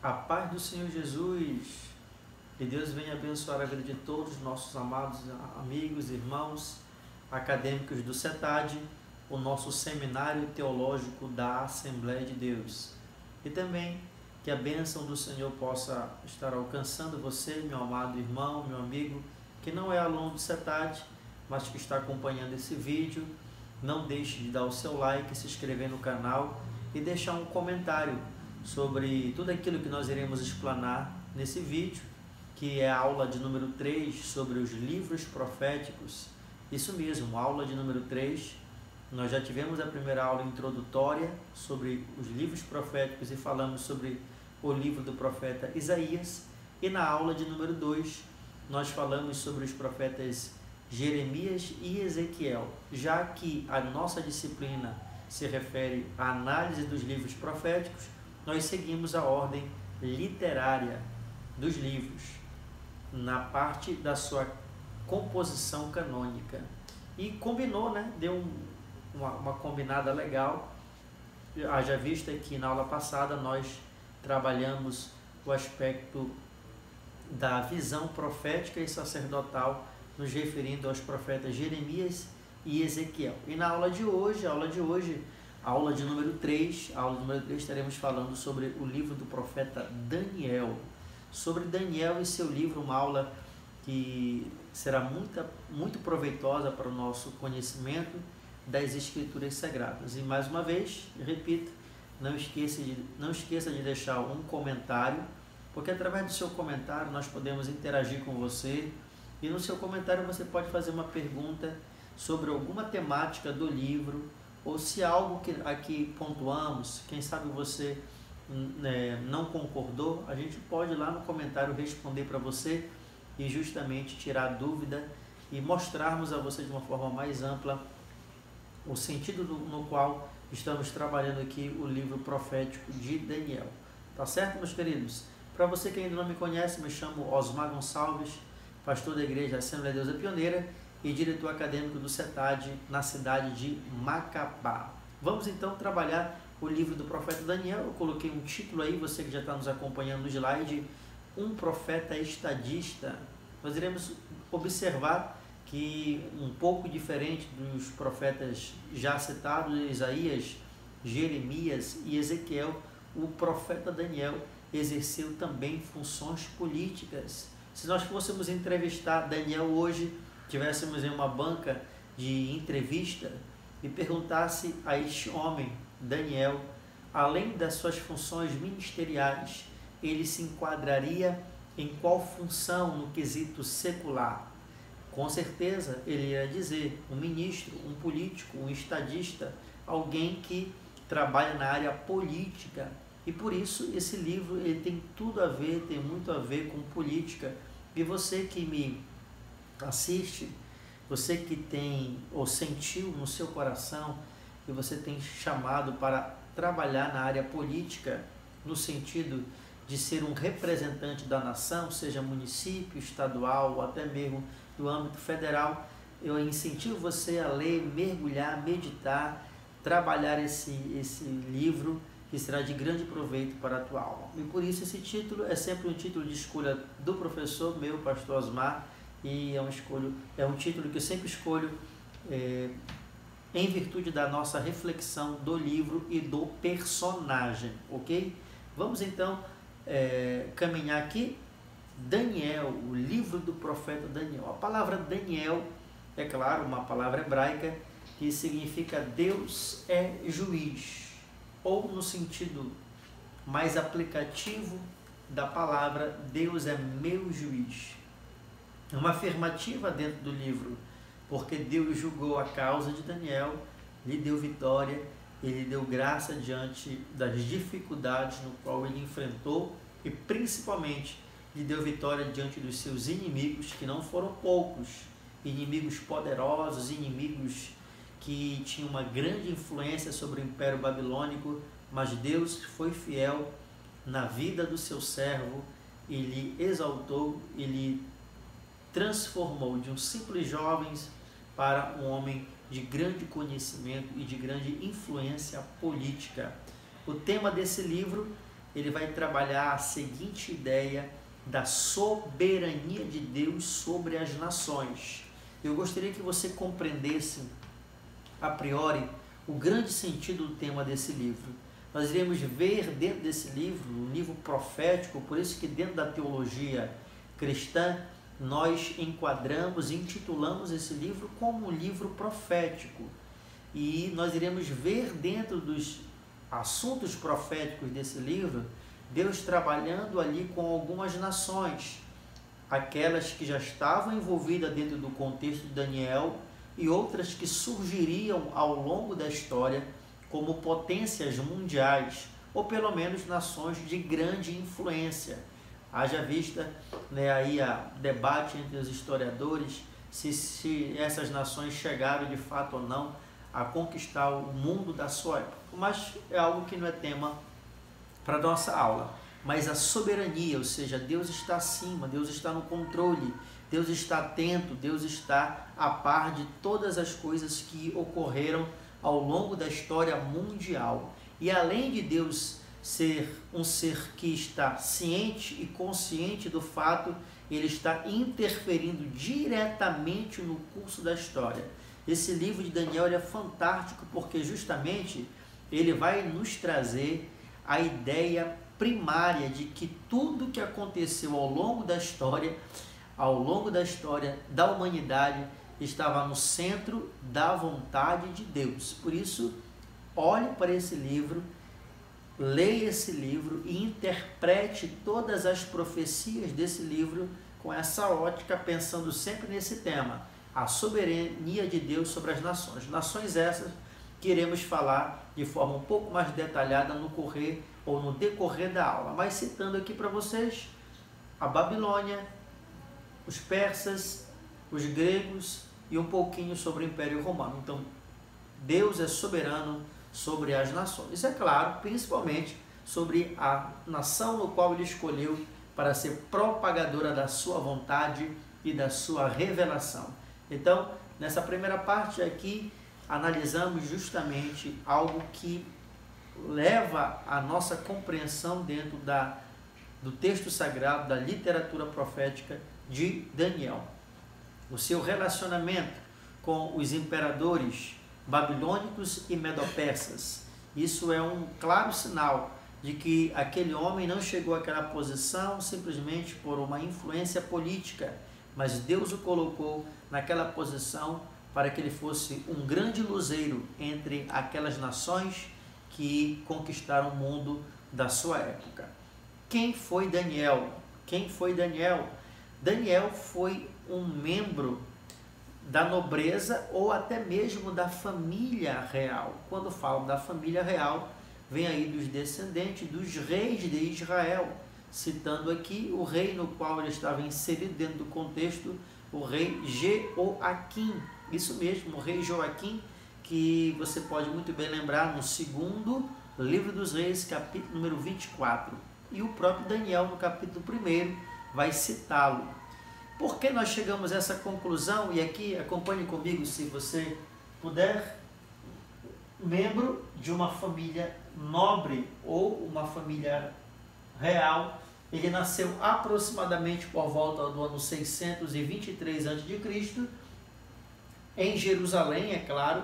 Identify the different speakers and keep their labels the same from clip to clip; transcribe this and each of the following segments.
Speaker 1: A paz do Senhor Jesus, que Deus venha abençoar a vida de todos os nossos amados amigos, irmãos, acadêmicos do CETAD, o nosso seminário teológico da Assembleia de Deus. E também que a bênção do Senhor possa estar alcançando você, meu amado irmão, meu amigo, que não é aluno do CETAD, mas que está acompanhando esse vídeo. Não deixe de dar o seu like, se inscrever no canal e deixar um comentário sobre tudo aquilo que nós iremos explanar nesse vídeo, que é a aula de número 3 sobre os livros proféticos. Isso mesmo, aula de número 3. Nós já tivemos a primeira aula introdutória sobre os livros proféticos e falamos sobre o livro do profeta Isaías. E na aula de número 2, nós falamos sobre os profetas Jeremias e Ezequiel, já que a nossa disciplina se refere à análise dos livros proféticos. Nós seguimos a ordem literária dos livros, na parte da sua composição canônica. E combinou, né? Deu uma combinada legal. Haja vista que na aula passada nós trabalhamos o aspecto da visão profética e sacerdotal, nos referindo aos profetas Jeremias e Ezequiel. E na aula de hoje, aula de número 3, estaremos falando sobre o livro do profeta Daniel. Sobre Daniel e seu livro, uma aula que será muito proveitosa para o nosso conhecimento das Escrituras Sagradas. E mais uma vez, repito, não esqueça de deixar um comentário, porque através do seu comentário nós podemos interagir com você, e no seu comentário você pode fazer uma pergunta sobre alguma temática do livro, ou se algo que aqui pontuamos, quem sabe você não concordou, a gente pode lá no comentário responder para você e justamente tirar a dúvida e mostrarmos a você de uma forma mais ampla o sentido no qual estamos trabalhando aqui o livro profético de Daniel. Tá certo, meus queridos? Para você que ainda não me conhece, me chamo Osmar Gonçalves, pastor da Igreja Assembleia de Deus Pioneira e diretor acadêmico do CETAD na cidade de Macapá. Vamos então trabalhar o livro do profeta Daniel. Eu coloquei um título aí, você que já está nos acompanhando no slide, Um Profeta Estadista. Nós iremos observar que, um pouco diferente dos profetas já citados, Isaías, Jeremias e Ezequiel, o profeta Daniel exerceu também funções políticas. Se nós fôssemos entrevistar Daniel hoje, tivéssemos em uma banca de entrevista e perguntasse a este homem, Daniel, além das suas funções ministeriais, ele se enquadraria em qual função no quesito secular? Com certeza ele ia dizer um ministro, um político, um estadista, alguém que trabalha na área política. E por isso esse livro ele tem tudo a ver, tem muito a ver com política. E você que me assiste, você que tem ou sentiu no seu coração que você tem chamado para trabalhar na área política, no sentido de ser um representante da nação, seja município, estadual ou até mesmo do âmbito federal, eu incentivo você a ler, mergulhar, meditar, trabalhar esse livro, que será de grande proveito para a tua alma. E por isso esse título é sempre um título de escolha do professor, meu pastor Osmar, e é um título que eu sempre escolho em virtude da nossa reflexão do livro e do personagem, ok? Vamos então caminhar aqui. Daniel, o livro do profeta Daniel. A palavra Daniel é, claro, uma palavra hebraica que significa Deus é juiz, ou no sentido mais aplicativo da palavra, Deus é meu juiz. É uma afirmativa dentro do livro, porque Deus julgou a causa de Daniel, lhe deu vitória, ele deu graça diante das dificuldades no qual ele enfrentou e principalmente lhe deu vitória diante dos seus inimigos, que não foram poucos, inimigos poderosos, inimigos que tinham uma grande influência sobre o Império Babilônico, mas Deus foi fiel na vida do seu servo e lhe exaltou e lhe transformou de um simples jovem para um homem de grande conhecimento e de grande influência política. O tema desse livro ele vai trabalhar a seguinte ideia da soberania de Deus sobre as nações. Eu gostaria que você compreendesse, a priori, o grande sentido do tema desse livro. Nós iremos ver dentro desse livro, um livro profético, por isso que dentro da teologia cristã, nós enquadramos e intitulamos esse livro como um livro profético. E nós iremos ver dentro dos assuntos proféticos desse livro, Deus trabalhando ali com algumas nações, aquelas que já estavam envolvidas dentro do contexto de Daniel e outras que surgiriam ao longo da história como potências mundiais, ou pelo menos nações de grande influência. Haja vista, né, aí a debate entre os historiadores se essas nações chegaram de fato ou não a conquistar o mundo da sua época. Mas é algo que não é tema para a nossa aula. Mas a soberania, ou seja, Deus está acima, Deus está no controle, Deus está atento, Deus está a par de todas as coisas que ocorreram ao longo da história mundial. E além de Deus ser um ser que está ciente e consciente do fato, ele está interferindo diretamente no curso da história. Esse livro de Daniel é fantástico porque justamente ele vai nos trazer a ideia primária de que tudo que aconteceu ao longo da história da humanidade, estava no centro da vontade de Deus. Por isso, olhe para esse livro, leia esse livro e interprete todas as profecias desse livro com essa ótica, pensando sempre nesse tema, a soberania de Deus sobre as nações. Nações essas que iremos falar de forma um pouco mais detalhada no decorrer da aula. Mas citando aqui para vocês a Babilônia, os persas, os gregos e um pouquinho sobre o Império Romano. Então, Deus é soberano sobre as nações. Isso é claro, principalmente sobre a nação no qual ele escolheu para ser propagadora da sua vontade e da sua revelação. Então, nessa primeira parte aqui, analisamos justamente algo que leva a nossa compreensão dentro do texto sagrado, da literatura profética de Daniel. O seu relacionamento com os imperadores babilônicos e medo-persas. Isso é um claro sinal de que aquele homem não chegou àquela posição simplesmente por uma influência política, mas Deus o colocou naquela posição para que ele fosse um grande luzeiro entre aquelas nações que conquistaram o mundo da sua época. Quem foi Daniel? Quem foi Daniel? Daniel foi um membro da nobreza ou até mesmo da família real. Quando falo da família real, vem aí dos descendentes dos reis de Israel, citando aqui o rei no qual ele estava inserido dentro do contexto, o rei Jeoaquim. Isso mesmo, o rei Joaquim, que você pode muito bem lembrar no segundo livro dos reis, capítulo número 24. E o próprio Daniel, no capítulo 1, vai citá-lo. Por que nós chegamos a essa conclusão? E aqui, acompanhe comigo, se você puder. Membro de uma família nobre ou uma família real. Ele nasceu aproximadamente por volta do ano 623 a.C., em Jerusalém, é claro.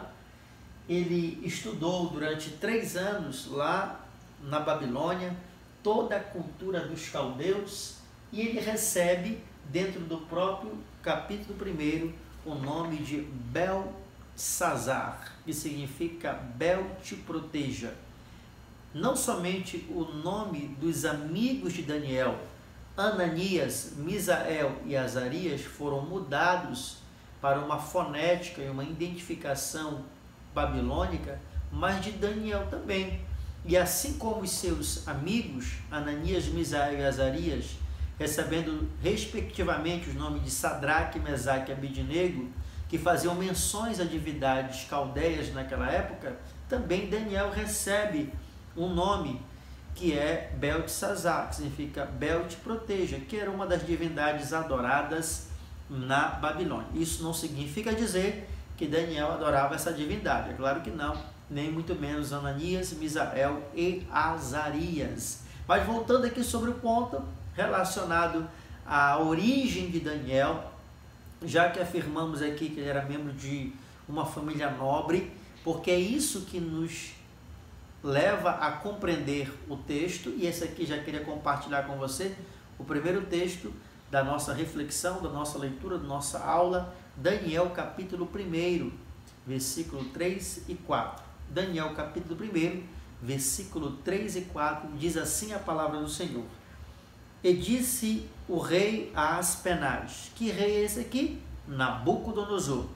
Speaker 1: Ele estudou durante 3 anos lá na Babilônia toda a cultura dos caldeus e ele recebe, dentro do próprio capítulo 1, o nome de Beltsazar, que significa Bel te proteja. Não somente o nome dos amigos de Daniel, Ananias, Misael e Azarias, foram mudados para uma fonética e uma identificação babilônica, mas de Daniel também. E assim como os seus amigos, Ananias, Misael e Azarias, recebendo respectivamente os nomes de Sadraque, Mesaque e Abednego, que faziam menções a divindades caldeias naquela época, também Daniel recebe um nome que é Beltsazar, que significa Bel te proteja, que era uma das divindades adoradas na Babilônia. Isso não significa dizer que Daniel adorava essa divindade, é claro que não, nem muito menos Ananias, Misael e Azarias. Mas voltando aqui sobre o ponto relacionado à origem de Daniel, já que afirmamos aqui que ele era membro de uma família nobre, porque é isso que nos leva a compreender o texto, e esse aqui já queria compartilhar com você, o primeiro texto da nossa reflexão, da nossa leitura, da nossa aula, Daniel capítulo 1, versículo 3 e 4. Daniel capítulo 1, versículo 3 e 4, diz assim a palavra do Senhor. E disse o rei a Aspenaz, que rei é esse aqui? Nabucodonosor,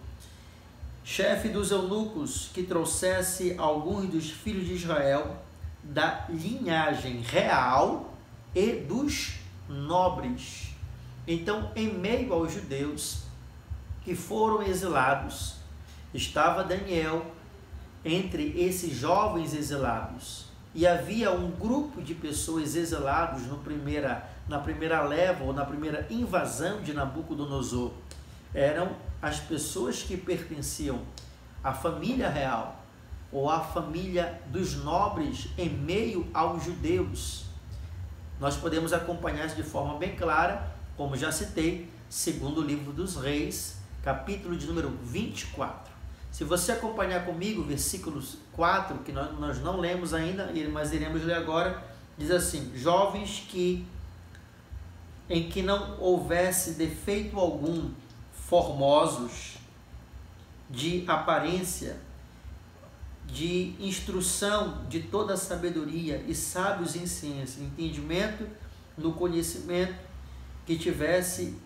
Speaker 1: chefe dos eunucos, que trouxesse alguns dos filhos de Israel da linhagem real e dos nobres. Então, em meio aos judeus que foram exilados, estava Daniel entre esses jovens exilados. E havia um grupo de pessoas exilados na primeira leva ou na primeira invasão de Nabucodonosor. Eram as pessoas que pertenciam à família real ou à família dos nobres em meio aos judeus. Nós podemos acompanhar isso de forma bem clara, como já citei, segundo o livro dos Reis, capítulo de número 24. Se você acompanhar comigo, versículo 4, que nós não lemos ainda, mas iremos ler agora, diz assim: jovens em que não houvesse defeito algum, formosos, de aparência, de instrução, de toda a sabedoria e sábios em ciência, entendimento no conhecimento, que tivesse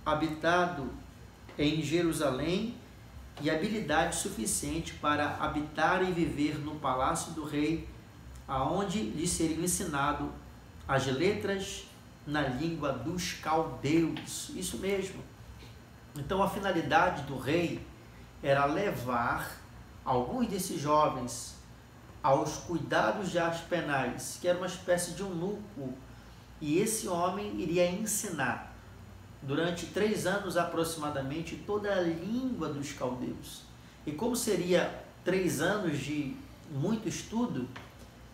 Speaker 1: habitado em Jerusalém e habilidade suficiente para habitar e viver no palácio do rei, aonde lhe seriam ensinado as letras na língua dos caldeus. Isso mesmo. Então a finalidade do rei era levar alguns desses jovens aos cuidados de Aspenaz, que era uma espécie de eunuco, e esse homem iria ensinar durante 3 anos aproximadamente toda a língua dos caldeus. E como seria 3 anos de muito estudo,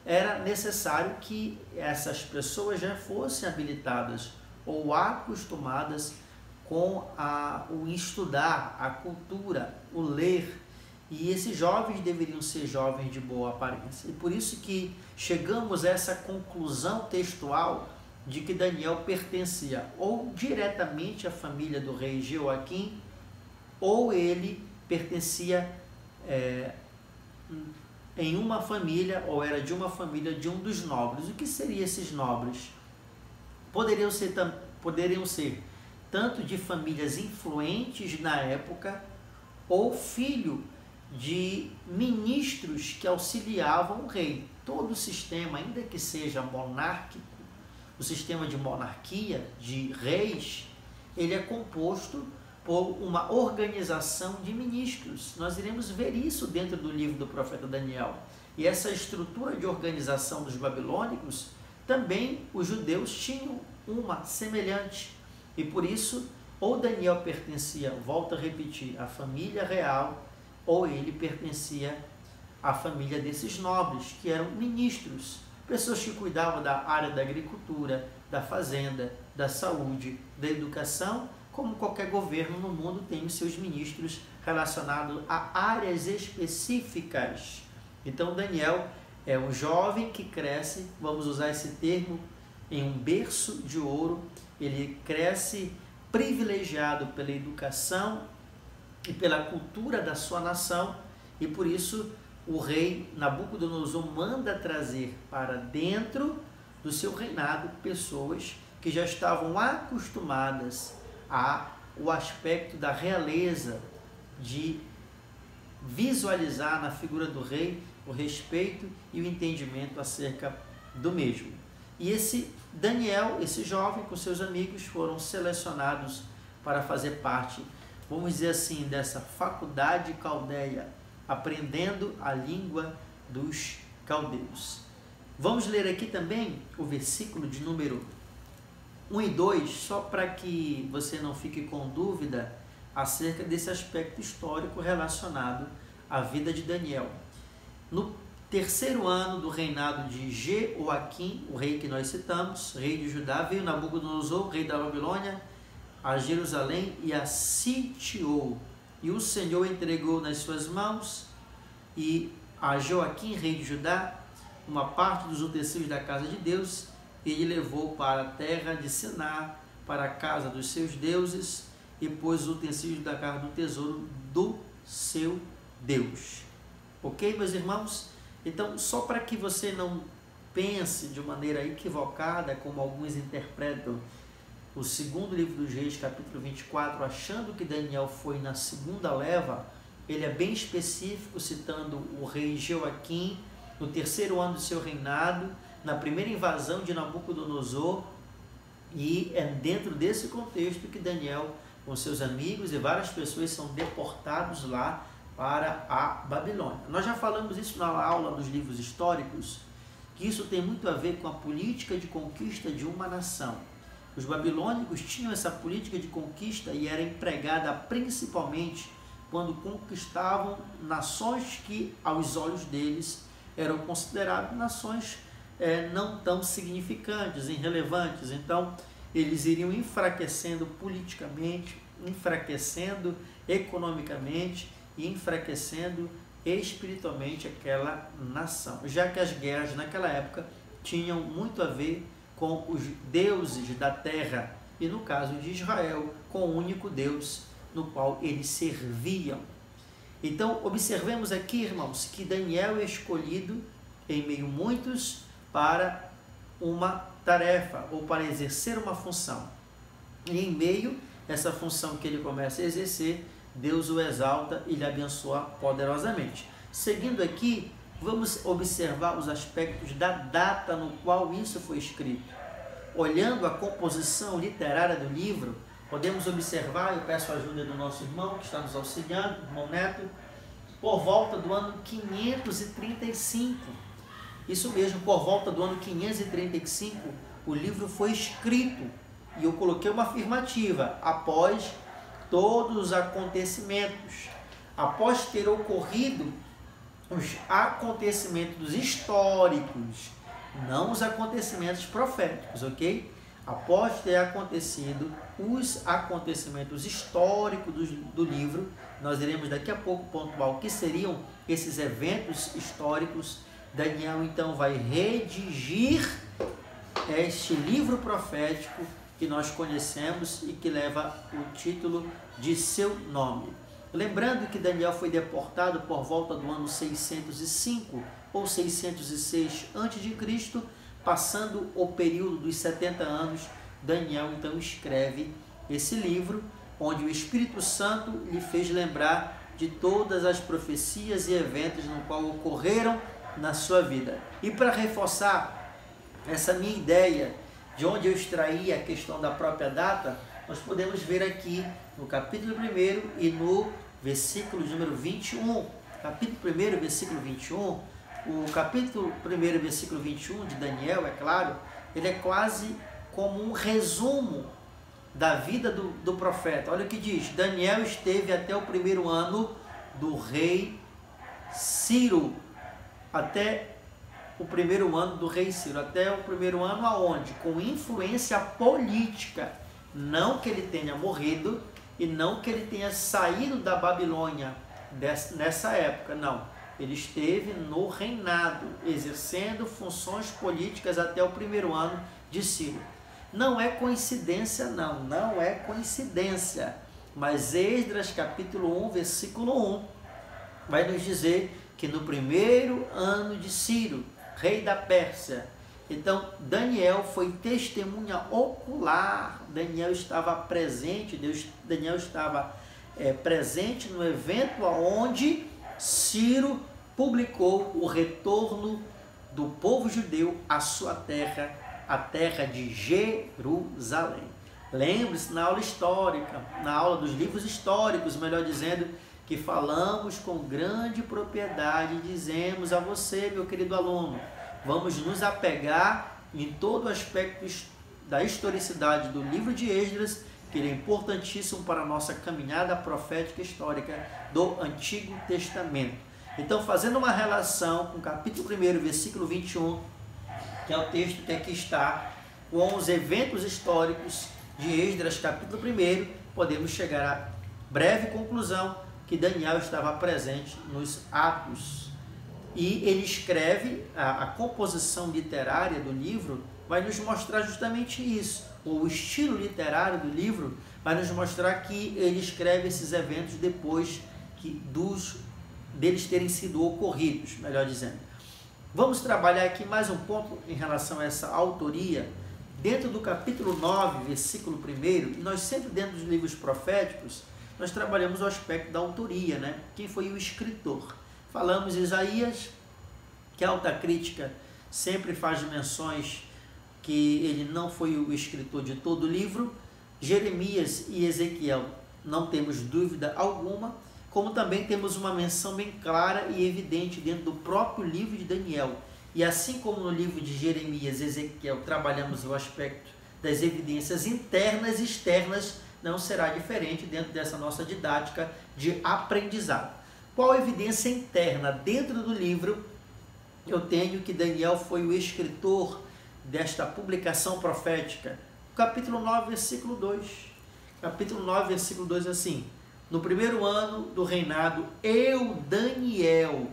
Speaker 1: era necessário que essas pessoas já fossem habilitadas ou acostumadas com o estudar, a cultura, o ler. E esses jovens deveriam ser jovens de boa aparência. E por isso que chegamos a essa conclusão textual de que Daniel pertencia ou diretamente à família do rei Jeoaquim, ou ele pertencia em uma família, ou era de uma família de um dos nobres. O que seriam esses nobres? Poderiam ser tanto de famílias influentes na época, ou filho de ministros que auxiliavam o rei. Todo o sistema, ainda que seja monárquico, o sistema de monarquia, de reis, ele é composto por uma organização de ministros. Nós iremos ver isso dentro do livro do profeta Daniel. E essa estrutura de organização dos babilônicos, também os judeus tinham uma semelhante. E por isso, ou Daniel pertencia, volto a repetir, à família real, ou ele pertencia à família desses nobres, que eram ministros, pessoas que cuidavam da área da agricultura, da fazenda, da saúde, da educação, como qualquer governo no mundo tem os seus ministros relacionados a áreas específicas. Então Daniel é um jovem que cresce, vamos usar esse termo, em um berço de ouro. Ele cresce privilegiado pela educação e pela cultura da sua nação, e por isso o rei Nabucodonosor manda trazer para dentro do seu reinado pessoas que já estavam acostumadas ao aspecto da realeza, de visualizar na figura do rei o respeito e o entendimento acerca do mesmo. E esse Daniel, esse jovem com seus amigos, foram selecionados para fazer parte, vamos dizer assim, dessa faculdade caldeia, aprendendo a língua dos caldeus. Vamos ler aqui também o versículo de número 1 e 2, só para que você não fique com dúvida acerca desse aspecto histórico relacionado à vida de Daniel. No terceiro ano do reinado de Jeoaquim, o rei que nós citamos, rei de Judá, veio Nabucodonosor, rei da Babilônia, a Jerusalém e a sitiou. E o Senhor entregou nas suas mãos e a Joaquim, rei de Judá, uma parte dos utensílios da casa de Deus, ele levou para a terra de Siná, para a casa dos seus deuses, e pôs os utensílios da casa do tesouro do seu Deus. Ok, meus irmãos? Então, só para que você não pense de maneira equivocada, como alguns interpretam o segundo livro dos Reis, capítulo 24, achando que Daniel foi na segunda leva, ele é bem específico, citando o rei Jeoaquim, no terceiro ano do seu reinado, na primeira invasão de Nabucodonosor, e é dentro desse contexto que Daniel, com seus amigos e várias pessoas, são deportados lá para a Babilônia. Nós já falamos isso na aula dos livros históricos, que isso tem muito a ver com a política de conquista de uma nação. Os babilônicos tinham essa política de conquista e era empregada principalmente quando conquistavam nações que, aos olhos deles, eram consideradas nações não tão significantes, irrelevantes. Então, eles iriam enfraquecendo politicamente, enfraquecendo economicamente e enfraquecendo espiritualmente aquela nação, já que as guerras naquela época tinham muito a ver com os deuses da terra e, no caso de Israel, com o único Deus no qual eles serviam. Então, observemos aqui, irmãos, que Daniel é escolhido em meio a muitos para uma tarefa ou para exercer uma função. E em meio a essa função que ele começa a exercer, Deus o exalta e lhe abençoa poderosamente. Seguindo aqui, vamos observar os aspectos da data no qual isso foi escrito. Olhando a composição literária do livro, podemos observar, eu peço a ajuda do nosso irmão que está nos auxiliando, irmão Neto, por volta do ano 535. Isso mesmo, por volta do ano 535, o livro foi escrito. E eu coloquei uma afirmativa, após todos os acontecimentos, após ter ocorrido os acontecimentos históricos, não os acontecimentos proféticos, ok? Após ter acontecido os acontecimentos históricos do livro, nós iremos daqui a pouco pontuar o que seriam esses eventos históricos. Daniel então vai redigir este livro profético que nós conhecemos e que leva o título de seu nome. Lembrando que Daniel foi deportado por volta do ano 605 ou 606 a.C., passando o período dos 70 anos, Daniel então escreve esse livro, onde o Espírito Santo lhe fez lembrar de todas as profecias e eventos no qual ocorreram na sua vida. E para reforçar essa minha ideia, de onde eu extraí a questão da própria data, nós podemos ver aqui no capítulo 1 e no versículo número 21. Capítulo 1, versículo 21. O capítulo 1, versículo 21 de Daniel, é claro, ele é quase como um resumo da vida do profeta. Olha o que diz: Daniel esteve até o primeiro ano do rei Ciro, até o primeiro ano do rei Ciro, até o primeiro ano aonde? Com influência política, não que ele tenha morrido e não que ele tenha saído da Babilônia nessa época, não. Ele esteve no reinado, exercendo funções políticas até o primeiro ano de Ciro. Não é coincidência, não é coincidência. Mas Esdras capítulo 1, versículo 1, vai nos dizer que no primeiro ano de Ciro, rei da Pérsia, então Daniel foi testemunha ocular. Daniel estava presente, Daniel estava presente no evento onde Ciro publicou o retorno do povo judeu à sua terra, a terra de Jerusalém. Lembre-se, na aula histórica, na aula dos livros históricos, melhor dizendo, que falamos com grande propriedade, dizemos a você, meu querido aluno, vamos nos apegar em todo o aspecto da historicidade do livro de Esdras, que ele é importantíssimo para a nossa caminhada profética histórica do Antigo Testamento. Então, fazendo uma relação com o capítulo 1, versículo 21, que é o texto que aqui está, com os eventos históricos de Esdras, capítulo 1, podemos chegar à breve conclusão que Daniel estava presente nos Atos. E ele escreve, a composição literária do livro vai nos mostrar justamente isso. O estilo literário do livro vai nos mostrar que ele escreve esses eventos depois deles terem sido ocorridos, melhor dizendo. Vamos trabalhar aqui mais um ponto em relação a essa autoria. Dentro do capítulo 9, versículo 1, e nós sempre dentro dos livros proféticos, nós trabalhamos o aspecto da autoria, né? Quem foi o escritor? Falamos Isaías, que a alta crítica sempre faz menções que ele não foi o escritor de todo o livro. Jeremias e Ezequiel, não temos dúvida alguma, como também temos uma menção bem clara e evidente dentro do próprio livro de Daniel. E assim como no livro de Jeremias e Ezequiel trabalhamos o aspecto das evidências internas e externas, não será diferente dentro dessa nossa didática de aprendizado. Qual a evidência interna? Dentro do livro, eu tenho que Daniel foi o escritor desta publicação profética. Capítulo 9, versículo 2. Capítulo 9, versículo 2, assim: no primeiro ano do reinado, Daniel.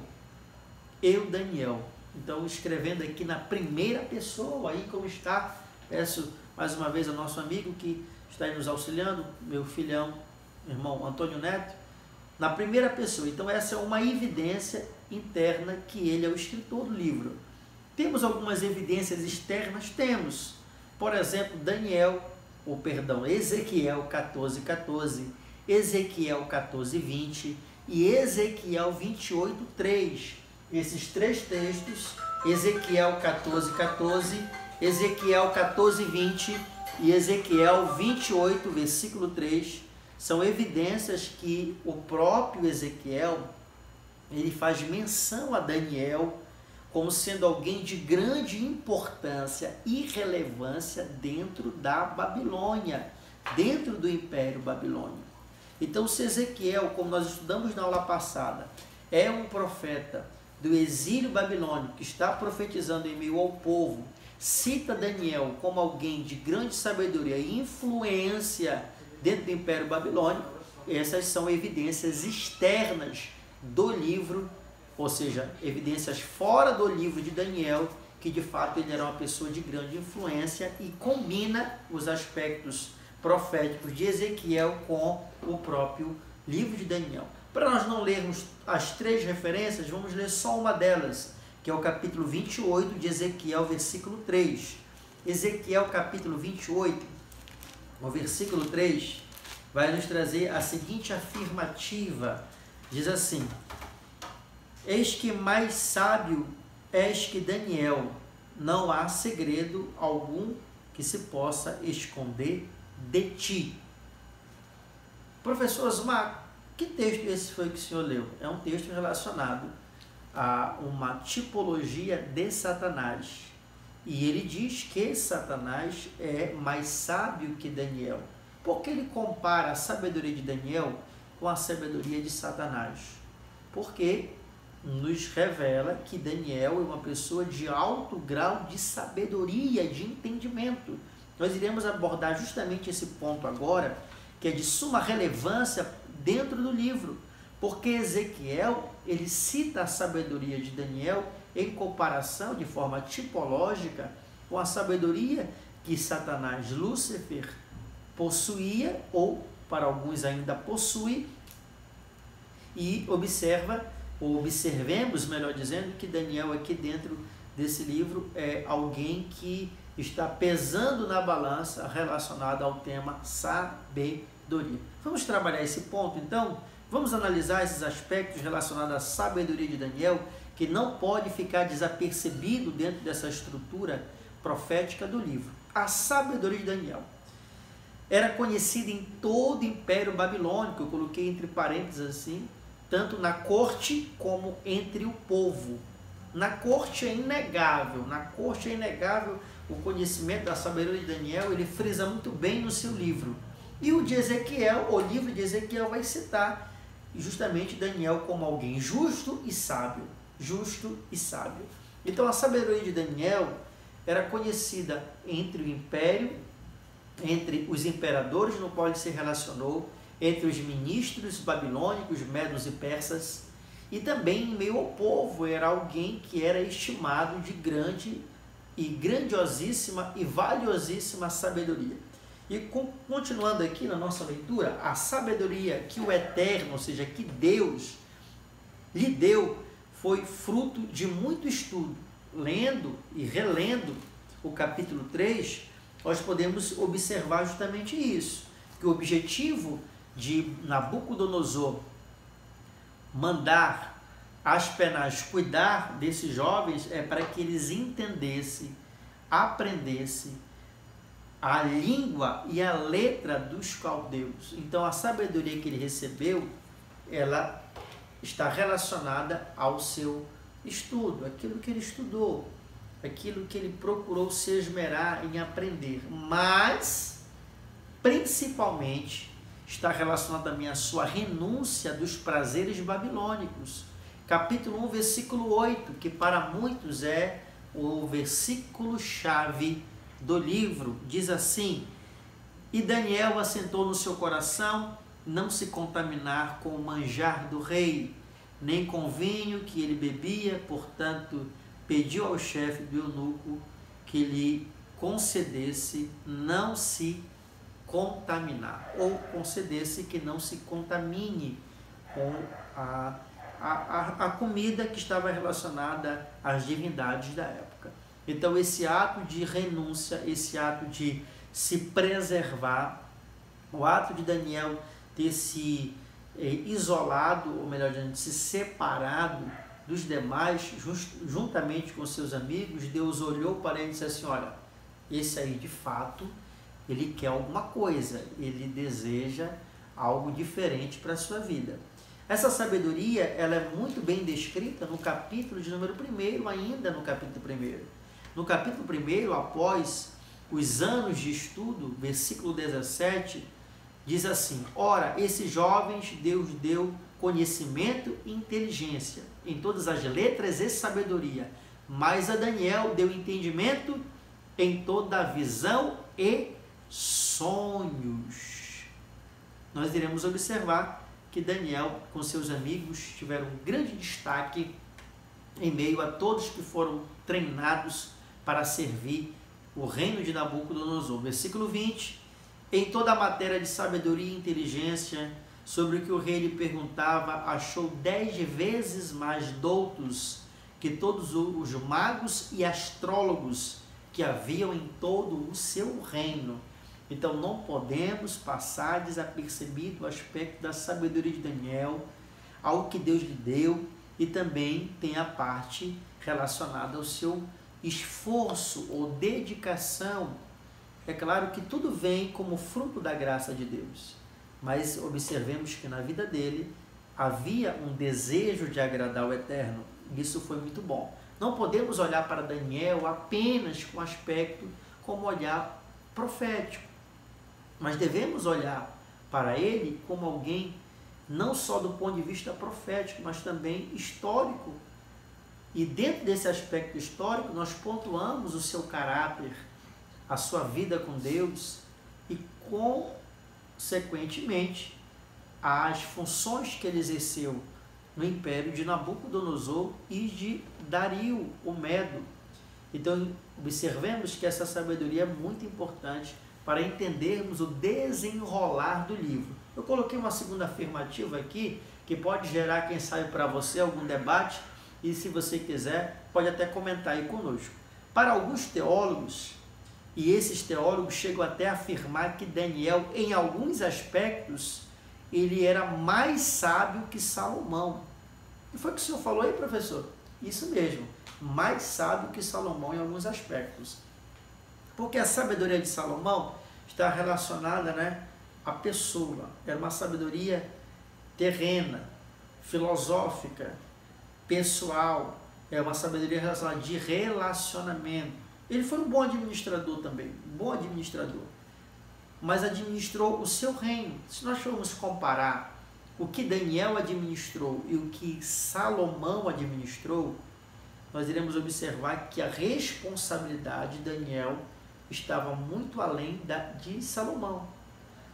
Speaker 1: Então, escrevendo aqui na primeira pessoa, aí como está, peço mais uma vez ao nosso amigo que está aí nos auxiliando, meu filhão, irmão Antônio Neto, na primeira pessoa. Então, essa é uma evidência interna que ele é o escritor do livro. Temos algumas evidências externas? Temos. Por exemplo, Ezequiel 14:14, Ezequiel 14:20 e Ezequiel 28:3. Esses três textos, Ezequiel 14:14, Ezequiel 14:20 e Ezequiel 28, versículo 3, são evidências que o próprio Ezequiel, ele faz menção a Daniel como sendo alguém de grande importância e relevância dentro da Babilônia, dentro do Império Babilônico. Então, se Ezequiel, como nós estudamos na aula passada, é um profeta do exílio babilônico que está profetizando em meio ao povo, cita Daniel como alguém de grande sabedoria e influência dentro do Império Babilônico, essas são evidências externas do livro, ou seja, evidências fora do livro de Daniel, que de fato ele era uma pessoa de grande influência e combina os aspectos proféticos de Ezequiel com o próprio livro de Daniel. Para nós não lermos as três referências, vamos ler só uma delas, que é o capítulo 28 de Ezequiel, versículo 3. Ezequiel, capítulo 28, o versículo 3, vai nos trazer a seguinte afirmativa. Diz assim: eis que mais sábio és que Daniel, não há segredo algum que se possa esconder de ti. Professor Osmar, que texto esse foi que o senhor leu? É um texto relacionado a uma tipologia de Satanás. E ele diz que Satanás é mais sábio que Daniel. Por que ele compara a sabedoria de Daniel com a sabedoria de Satanás? Porque nos revela que Daniel é uma pessoa de alto grau de sabedoria, de entendimento. Nós iremos abordar justamente esse ponto agora, que é de suma relevância dentro do livro, porque Ezequiel, ele cita a sabedoria de Daniel em comparação, de forma tipológica, com a sabedoria que Satanás, Lúcifer, possuía, ou para alguns ainda possui, e observemos, melhor dizendo, que Daniel aqui dentro desse livro é alguém que está pesando na balança relacionada ao tema sabedoria. Vamos trabalhar esse ponto, então? Vamos analisar esses aspectos relacionados à sabedoria de Daniel, que não pode ficar desapercebido dentro dessa estrutura profética do livro. A sabedoria de Daniel era conhecida em todo o Império Babilônico, eu coloquei entre parênteses assim, tanto na corte como entre o povo. Na corte é inegável o conhecimento da sabedoria de Daniel, ele frisa muito bem no seu livro. E o de Ezequiel, o livro de Ezequiel vai citar justamente Daniel como alguém justo e sábio. Justo e sábio. Então a sabedoria de Daniel era conhecida entre o império, entre os imperadores no qual ele se relacionou, entre os ministros babilônicos, medos e persas, e também em meio ao povo. Era alguém que era estimado de grande e grandiosíssima e valiosíssima sabedoria. E continuando aqui na nossa leitura, a sabedoria que o Eterno, ou seja, que Deus lhe deu, foi fruto de muito estudo. Lendo e relendo o capítulo 3, nós podemos observar justamente isso, que o objetivo de Nabucodonosor mandar Aspenaz cuidar desses jovens é para que eles entendessem, aprendessem a língua e a letra dos caldeus. Então a sabedoria que ele recebeu, ela está relacionada ao seu estudo, aquilo que ele estudou, aquilo que ele procurou se esmerar em aprender, mas principalmente está relacionado também à sua renúncia dos prazeres babilônicos. Capítulo 1, versículo 8, que para muitos é o versículo-chave do livro, diz assim: e Daniel assentou no seu coração não se contaminar com o manjar do rei, nem com o vinho que ele bebia, portanto, pediu ao chefe do eunuco que lhe concedesse não se contaminar, ou concedesse que não se contamine com a comida que estava relacionada às divindades da época. Então esse ato de renúncia, esse ato de se preservar, o ato de Daniel ter se isolado, ou melhor dizendo, se separado dos demais, juntamente com seus amigos, Deus olhou para ele e disse assim: olha, esse aí de fato, ele quer alguma coisa, ele deseja algo diferente para a sua vida. Essa sabedoria, ela é muito bem descrita no capítulo de número 1, ainda no capítulo 1. No capítulo 1, após os anos de estudo, versículo 17, diz assim: ora, esses jovens Deus deu conhecimento e inteligência em todas as letras e sabedoria, mas a Daniel deu entendimento em toda a visão e sonhos. Nós iremos observar que Daniel, com seus amigos, tiveram um grande destaque em meio a todos que foram treinados para servir o reino de Nabucodonosor. Versículo 20: em toda a matéria de sabedoria e inteligência, sobre o que o rei lhe perguntava, achou 10 vezes mais doutos que todos os magos e astrólogos que haviam em todo o seu reino. Então não podemos passar desapercebido o aspecto da sabedoria de Daniel, ao que Deus lhe deu, e também tem a parte relacionada ao seu esforço ou dedicação. É claro que tudo vem como fruto da graça de Deus, mas observemos que na vida dele havia um desejo de agradar o Eterno. Isso foi muito bom. Não podemos olhar para Daniel apenas com aspecto como olhar profético, mas devemos olhar para ele como alguém não só do ponto de vista profético, mas também histórico. E dentro desse aspecto histórico, nós pontuamos o seu caráter, a sua vida com Deus e, consequentemente, as funções que ele exerceu no império de Nabucodonosor e de Dario, o Medo. Então, observemos que essa sabedoria é muito importante para entendermos o desenrolar do livro. Eu coloquei uma segunda afirmativa aqui, que pode gerar, quem sabe, para você algum debate, e se você quiser, pode até comentar aí conosco. Para alguns teólogos, e esses teólogos chegam até a afirmar que Daniel, em alguns aspectos, ele era mais sábio que Salomão. E foi o que o senhor falou aí, professor? Isso mesmo, mais sábio que Salomão em alguns aspectos. Porque a sabedoria de Salomão está relacionada, à pessoa. Era uma sabedoria terrena, filosófica, pessoal. É uma sabedoria relacionada de relacionamento. Ele foi um bom administrador também, um bom administrador. Mas administrou o seu reino. Se nós formos comparar o que Daniel administrou e o que Salomão administrou, nós iremos observar que a responsabilidade de Daniel estava muito além de Salomão.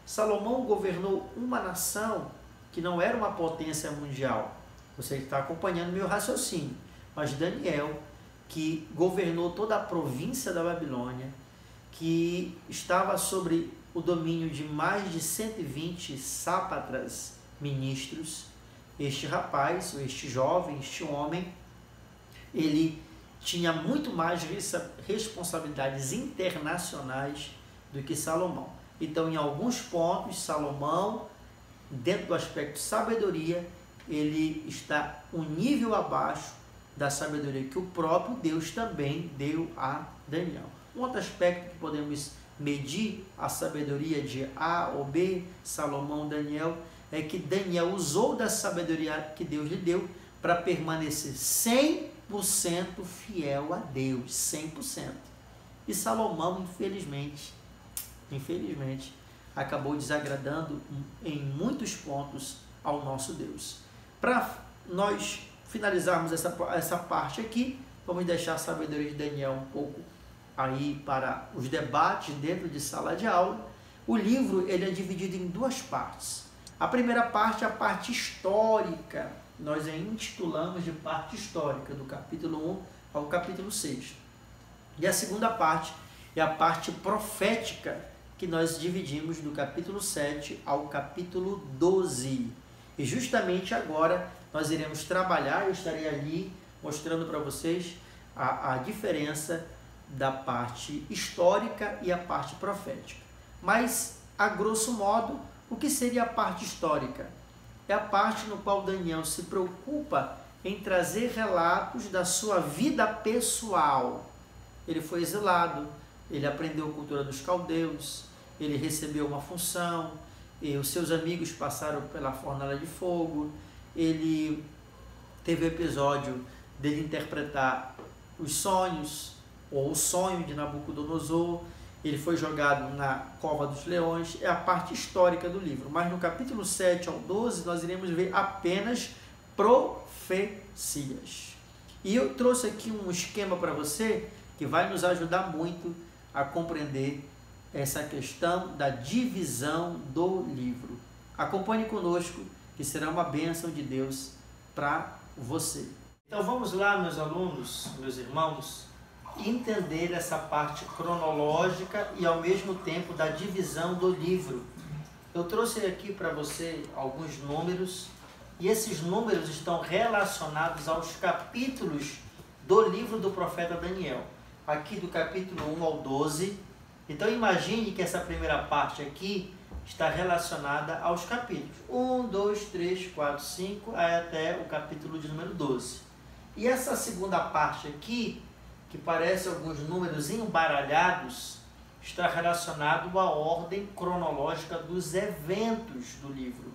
Speaker 1: Salomão governou uma nação que não era uma potência mundial. Você está acompanhando meu raciocínio. Mas Daniel, que governou toda a província da Babilônia, que estava sobre o domínio de mais de 120 sátrapas ministros, este rapaz, este jovem, este homem, ele tinha muito mais responsabilidades internacionais do que Salomão. Então, em alguns pontos, Salomão, dentro do aspecto sabedoria, ele está um nível abaixo da sabedoria que o próprio Deus também deu a Daniel. Um outro aspecto que podemos medir a sabedoria de A ou B, Salomão, Daniel, é que Daniel usou da sabedoria que Deus lhe deu para permanecer 100% fiel a Deus, 100%. E Salomão, infelizmente, acabou desagradando em muitos pontos ao nosso Deus. Para nós finalizarmos essa parte aqui, vamos deixar a sabedoria de Daniel um pouco aí para os debates dentro de sala de aula. O livro ele é dividido em duas partes. A primeira parte é a parte histórica. Nós a intitulamos de parte histórica, do capítulo 1 ao capítulo 6. E a segunda parte é a parte profética, que nós dividimos do capítulo 7 ao capítulo 12. E justamente agora nós iremos trabalhar, eu estarei ali mostrando para vocês a diferença da parte histórica e a parte profética. Mas, a grosso modo, o que seria a parte histórica? É a parte no qual Daniel se preocupa em trazer relatos da sua vida pessoal. Ele foi exilado, ele aprendeu a cultura dos caldeus, ele recebeu uma função, e os seus amigos passaram pela fornalha de fogo, ele teve o episódio dele interpretar os sonhos, ou o sonho de Nabucodonosor, ele foi jogado na cova dos leões, é a parte histórica do livro. Mas no capítulo 7 ao 12 nós iremos ver apenas profecias. E eu trouxe aqui um esquema para você que vai nos ajudar muito a compreender essa questão da divisão do livro. Acompanhe conosco, que será uma bênção de Deus para você. Então vamos lá, meus alunos, meus irmãos, entender essa parte cronológica e ao mesmo tempo da divisão do livro. Eu trouxe aqui para você alguns números e esses números estão relacionados aos capítulos do livro do profeta Daniel, aqui do capítulo 1 ao 12. Então imagine que essa primeira parte aqui está relacionada aos capítulos 1, 2, 3, 4, 5, até o capítulo de número 12. E essa segunda parte aqui, que parece alguns números embaralhados, está relacionado à ordem cronológica dos eventos do livro.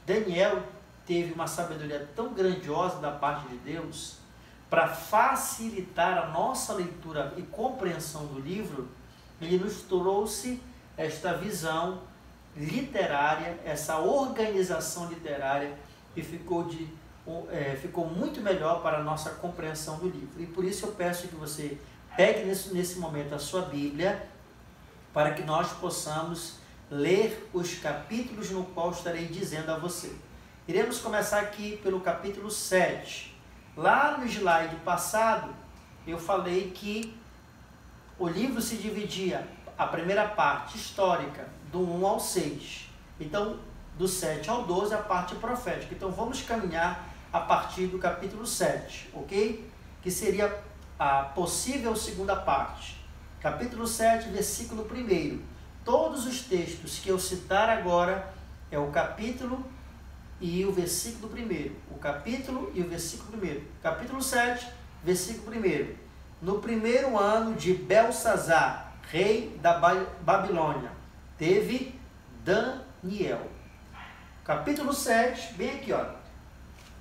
Speaker 1: Daniel teve uma sabedoria tão grandiosa da parte de Deus para facilitar a nossa leitura e compreensão do livro. Ele nos trouxe esta visão literária, essa organização literária, que ficou muito melhor para a nossa compreensão do livro. E por isso eu peço que você pegue nesse momento a sua Bíblia, para que nós possamos ler os capítulos no qual estarei dizendo a você. Iremos começar aqui pelo capítulo 7. Lá no slide passado, eu falei que o livro se dividia, a primeira parte histórica, do 1 ao 6. Então, do 7 ao 12, a parte profética. Então, vamos caminhar a partir do capítulo 7, ok? Que seria a possível segunda parte. Capítulo 7, versículo 1. Todos os textos que eu citar agora é o capítulo e o versículo 1. O capítulo e o versículo 1. Capítulo 7, versículo 1. No primeiro ano de Belsazar, rei da Babilônia, teve Daniel. Capítulo 7, bem aqui, ó,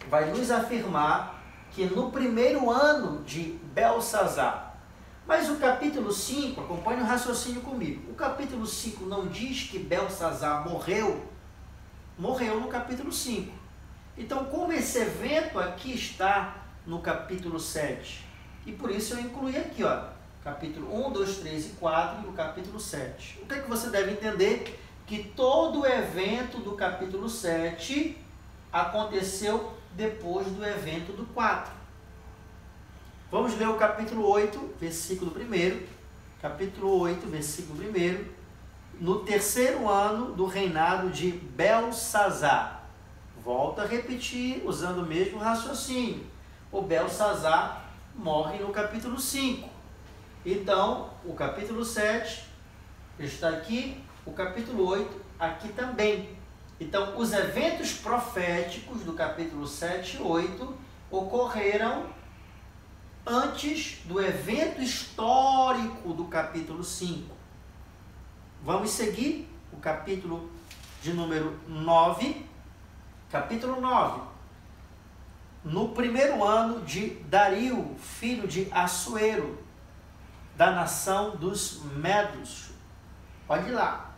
Speaker 1: vai nos afirmar que no primeiro ano de Belsazar. Mas o capítulo 5, acompanhe o raciocínio comigo. O capítulo 5 não diz que Belsazar morreu morreu no capítulo 5. Então, como esse evento aqui está no capítulo 7, e por isso eu incluí aqui, ó, capítulo 1, 2, 3 e 4 e o capítulo 7. O que é que você deve entender? Que todo o evento do capítulo 7 aconteceu depois do evento do 4. Vamos ler o capítulo 8, versículo 1. Capítulo 8, versículo 1. No terceiro ano do reinado de Belsazar. Volto a repetir, usando o mesmo raciocínio. O Belsazar morre no capítulo 5. Então, o capítulo 7 está aqui, o capítulo 8 aqui também. Então, os eventos proféticos do capítulo 7 e 8 ocorreram antes do evento histórico do capítulo 5. Vamos seguir o capítulo de número 9. Capítulo 9. No primeiro ano de Dario, filho de Assuero, da nação dos Medos. Olhe lá.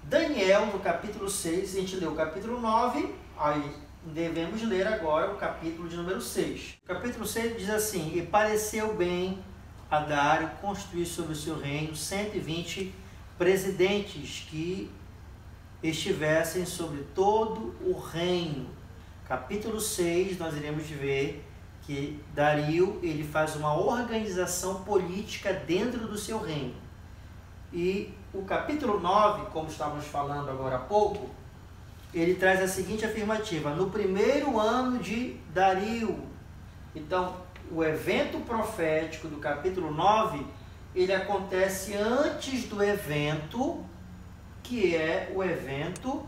Speaker 1: Daniel, no capítulo 6, a gente leu o capítulo 9, aí devemos ler agora o capítulo de número 6. O capítulo 6 diz assim: E pareceu bem a Dário construir sobre o seu reino 120 presidentes que estivessem sobre todo o reino. Capítulo 6, nós iremos ver que Dario, ele faz uma organização política dentro do seu reino. E o capítulo 9, como estávamos falando agora há pouco, ele traz a seguinte afirmativa: no primeiro ano de Dario. Então, o evento profético do capítulo 9, ele acontece antes do evento, que é o evento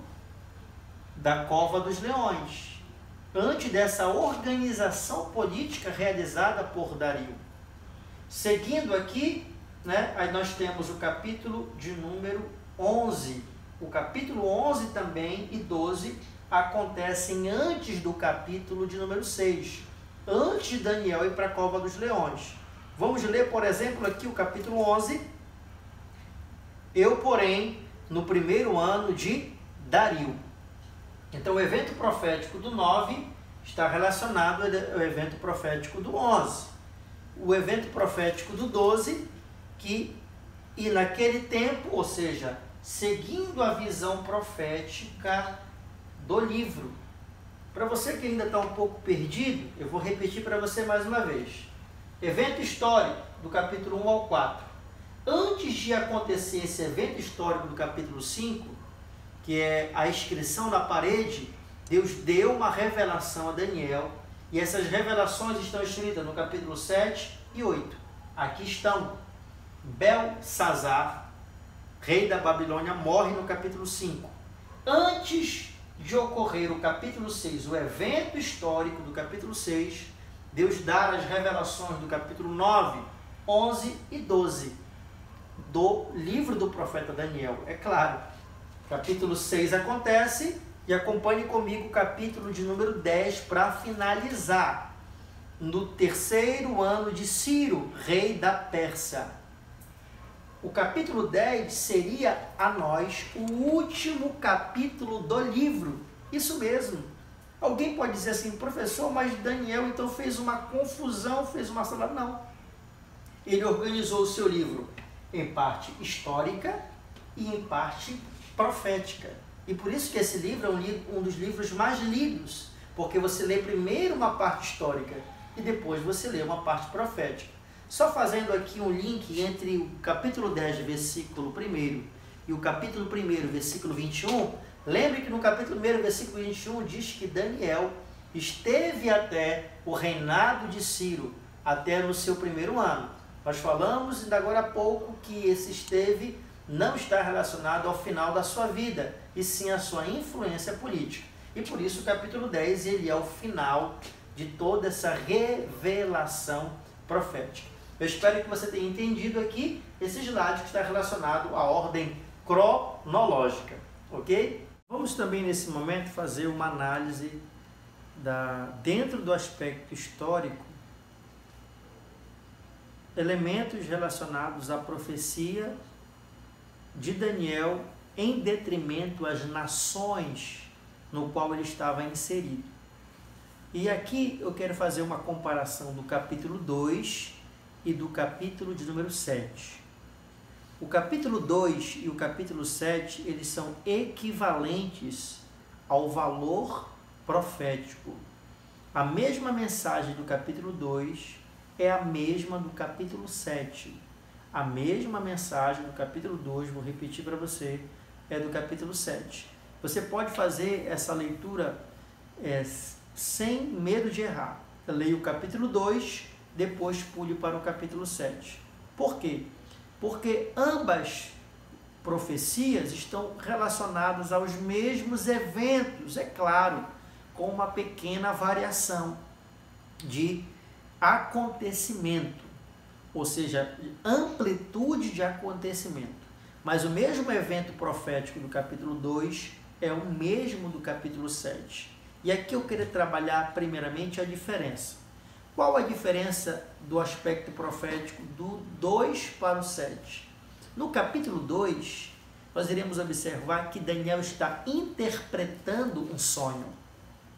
Speaker 1: da Cova dos Leões. Antes dessa organização política realizada por Dario. Seguindo aqui, né, aí nós temos o capítulo de número 11. O capítulo 11 também e 12 acontecem antes do capítulo de número 6, antes de Daniel ir para a Cova dos Leões. Vamos ler, por exemplo, aqui o capítulo 11. Eu, porém, no primeiro ano de Dario. Então, o evento profético do 9 está relacionado ao evento profético do 11. O evento profético do 12, e naquele tempo, ou seja, seguindo a visão profética do livro. Para você que ainda está um pouco perdido, eu vou repetir para você mais uma vez. Evento histórico do capítulo 1 ao 4. Antes de acontecer esse evento histórico do capítulo 5, que é a inscrição na parede, Deus deu uma revelação a Daniel, e essas revelações estão escritas no capítulo 7 e 8. Aqui estão. Belsazar, rei da Babilônia, morre no capítulo 5. Antes de ocorrer o capítulo 6, o evento histórico do capítulo 6, Deus dá as revelações do capítulo 9, 11 e 12 do livro do profeta Daniel. É claro, capítulo 6 acontece, e acompanhe comigo o capítulo de número 10 para finalizar. No terceiro ano de Ciro, rei da Pérsia. O capítulo 10 seria a nós o último capítulo do livro. Isso mesmo. Alguém pode dizer assim: professor, mas Daniel então fez uma confusão, fez uma salada. Não. Ele organizou o seu livro em parte histórica e em parte profética. E por isso que esse livro é um dos livros mais lidos, porque você lê primeiro uma parte histórica e depois você lê uma parte profética. Só fazendo aqui um link entre o capítulo 10, versículo 1 e o capítulo 1, versículo 21, lembre que no capítulo 1, versículo 21 diz que Daniel esteve até o reinado de Ciro, até no seu primeiro ano. Nós falamos ainda agora há pouco que esse esteve não está relacionado ao final da sua vida, e sim à sua influência política. E por isso o capítulo 10 ele é o final de toda essa revelação profética. Eu espero que você tenha entendido aqui esse slide que está relacionado à ordem cronológica, ok? Vamos também nesse momento fazer uma análise dentro do aspecto histórico, elementos relacionados à profecia de Daniel em detrimento às nações no qual ele estava inserido. E aqui eu quero fazer uma comparação do capítulo 2 e do capítulo de número 7. O capítulo 2 e o capítulo 7, eles são equivalentes ao valor profético. A mesma mensagem do capítulo 2 é a mesma do capítulo 7. A mesma mensagem do capítulo 2, vou repetir para você, é do capítulo 7. Você pode fazer essa leitura sem medo de errar. Eu leio o capítulo 2, depois pule para o capítulo 7. Por quê? Porque ambas profecias estão relacionadas aos mesmos eventos, é claro, com uma pequena variação de acontecimento, ou seja, amplitude de acontecimento. Mas o mesmo evento profético do capítulo 2 é o mesmo do capítulo 7. E aqui eu queria trabalhar primeiramente a diferença. Qual a diferença do aspecto profético do 2 para o 7? No capítulo 2, nós iremos observar que Daniel está interpretando um sonho.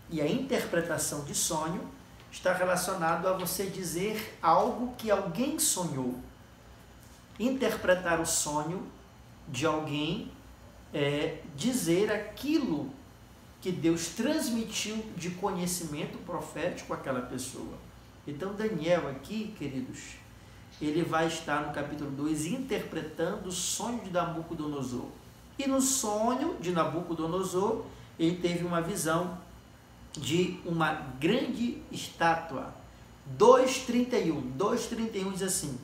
Speaker 1: E a interpretação de sonho está relacionado a você dizer algo que alguém sonhou. Interpretar o sonho de alguém é dizer aquilo que Deus transmitiu de conhecimento profético àquela pessoa. Então Daniel aqui, queridos, ele vai estar no capítulo 2 interpretando o sonho de Nabucodonosor. E no sonho de Nabucodonosor, ele teve uma visão de uma grande estátua. 2:31 diz assim: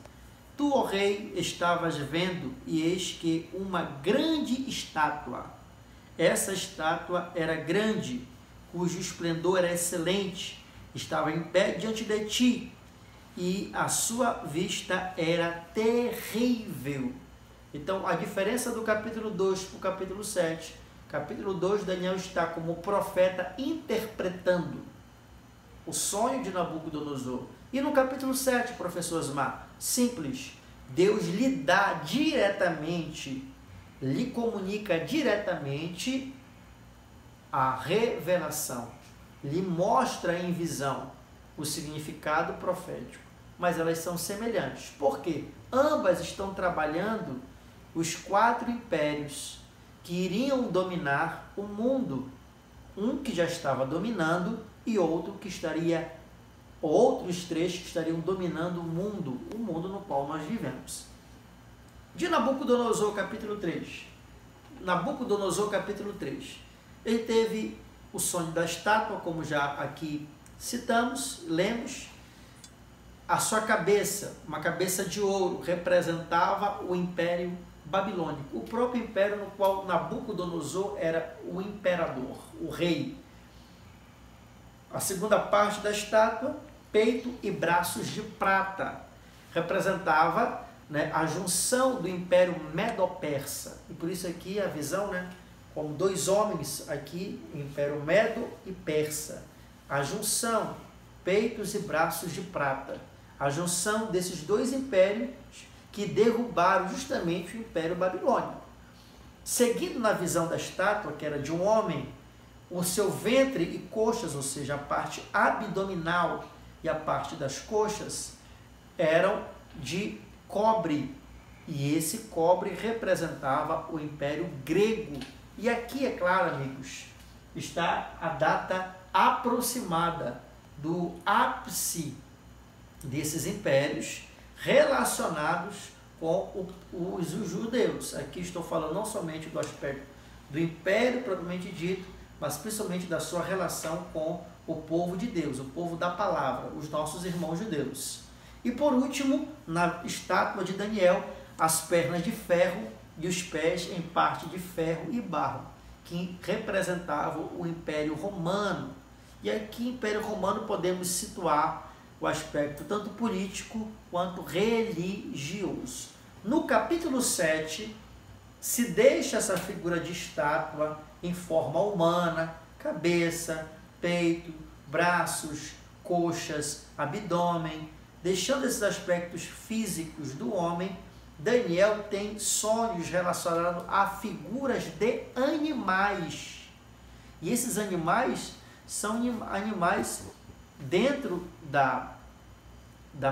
Speaker 1: Tu, ó rei, estavas vendo, e eis que uma grande estátua. Essa estátua era grande, cujo esplendor era excelente, estava em pé diante de ti, e a sua vista era terrível. Então, a diferença do capítulo 2 para o capítulo 7, capítulo 2, Daniel está como profeta interpretando o sonho de Nabucodonosor. E no capítulo 7, professor Osmar, simples, Deus lhe dá diretamente, lhe comunica diretamente a revelação, lhe mostra em visão o significado profético, mas elas são semelhantes. Por quê? Ambas estão trabalhando os 4 impérios que iriam dominar o mundo, um que já estava dominando e outro que estaria, outros 3 que estariam dominando o mundo no qual nós vivemos. De Nabucodonosor, capítulo 3. Nabucodonosor, capítulo 3. Ele teve o sonho da estátua, como já aqui citamos, lemos. A sua cabeça, uma cabeça de ouro, representava o Império Babilônico, o próprio império no qual Nabucodonosor era o imperador, o rei. A segunda parte da estátua, peito e braços de prata, representava, a junção do Império Medo-Persa. E por isso aqui a visão, como 2 homens aqui, o Império Medo e Persa. A junção, peitos e braços de prata. A junção desses 2 impérios que derrubaram justamente o Império Babilônico. Seguindo na visão da estátua, que era de um homem, o seu ventre e coxas, ou seja, a parte abdominal e a parte das coxas, eram de cobre. E esse cobre representava o Império Grego. E aqui, é claro, amigos, está a data aproximada do ápice desses impérios relacionados com os judeus. Aqui estou falando não somente do aspecto do império propriamente dito, mas principalmente da sua relação com o povo de Deus, o povo da palavra, os nossos irmãos judeus. E por último, na estátua de Daniel, as pernas de ferro e os pés em parte de ferro e barro, que representavam o Império Romano. E aqui, Império Romano, podemos situar o aspecto tanto político quanto religioso. No capítulo 7, se deixa essa figura de estátua em forma humana, cabeça, peito, braços, coxas, abdômen. Deixando esses aspectos físicos do homem, Daniel tem sonhos relacionados a figuras de animais. E esses animais são animais dentro da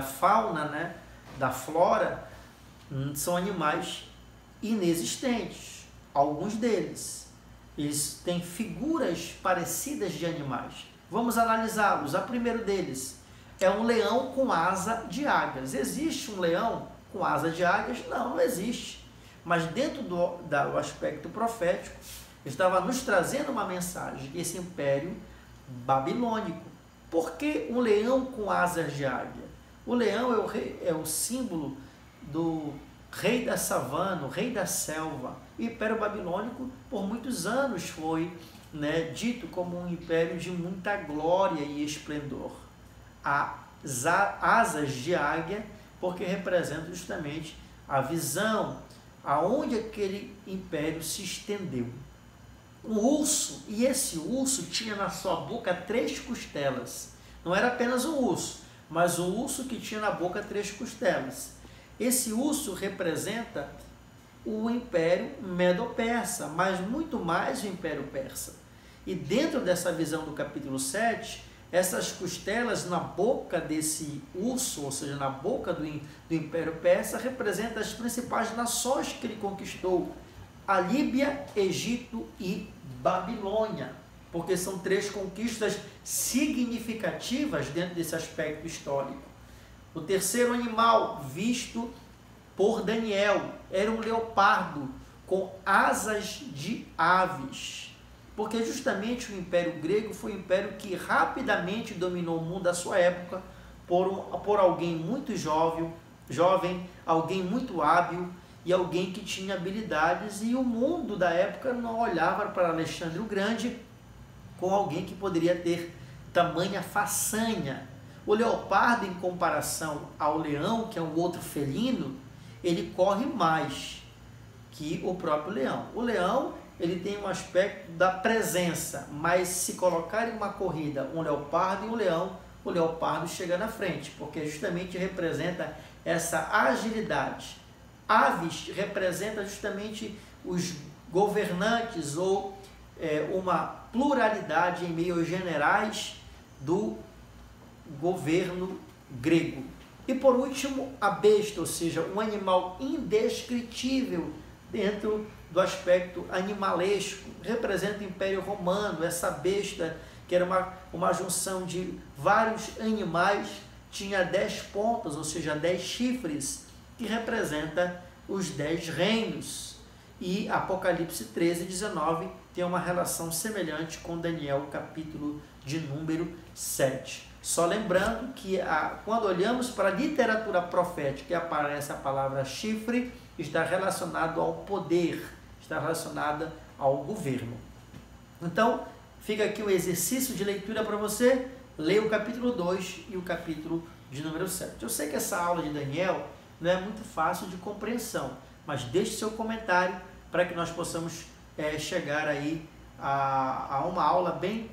Speaker 1: fauna, né, da flora, são animais inexistentes. Alguns deles, eles têm figuras parecidas de animais. Vamos analisá-los. O primeiro deles é um leão com asa de águias. Existe um leão com asa de águias? Não, não existe. Mas dentro do aspecto profético, estava nos trazendo uma mensagem desse império babilônico. Por que um leão com asas de águia? O leão é o símbolo do rei da savana, o rei da selva. O Império Babilônico, por muitos anos, foi, né, dito como um império de muita glória e esplendor. As asas de águia, porque representam justamente a visão aonde aquele império se estendeu. Um urso, e esse urso tinha na sua boca 3 costelas. Não era apenas um urso, mas um urso que tinha na boca 3 costelas. Esse urso representa o Império Medo-Persa, mas muito mais o Império Persa. E dentro dessa visão do capítulo 7, essas costelas na boca desse urso, ou seja, na boca do Império Persa, representam as principais nações que ele conquistou: a Líbia, Egito e Babilônia, porque são 3 conquistas significativas dentro desse aspecto histórico. O terceiro animal visto por Daniel era um leopardo com asas de aves, porque justamente o Império Grego foi um império que rapidamente dominou o mundo da sua época por alguém muito jovem, alguém muito hábil e alguém que tinha habilidades, e o mundo da época não olhava para Alexandre o Grande com alguém que poderia ter tamanha façanha. O leopardo, em comparação ao leão, que é um outro felino, ele corre mais que o próprio leão. O leão, ele tem um aspecto da presença, mas se colocar em uma corrida um leopardo e um leão, o leopardo chega na frente, porque justamente representa essa agilidade. Aves representa justamente os governantes ou uma pluralidade em meio aos generais do governo grego. E por último, a besta, ou seja, um animal indescritível dentro do aspecto animalesco, representa o Império Romano. Essa besta, que era uma junção de vários animais, tinha 10 pontas, ou seja, 10 chifres, que representa os 10 reinos. E Apocalipse 13, 19 tem uma relação semelhante com Daniel, capítulo de número 7. Só lembrando que quando olhamos para a literatura profética e aparece a palavra chifre, está relacionado ao poder, está relacionada ao governo. Então, fica aqui o exercício de leitura para você. Leia o capítulo 2 e o capítulo de número 7. Eu sei que essa aula de Daniel não é muito fácil de compreensão, mas deixe seu comentário para que nós possamos chegar aí a uma aula bem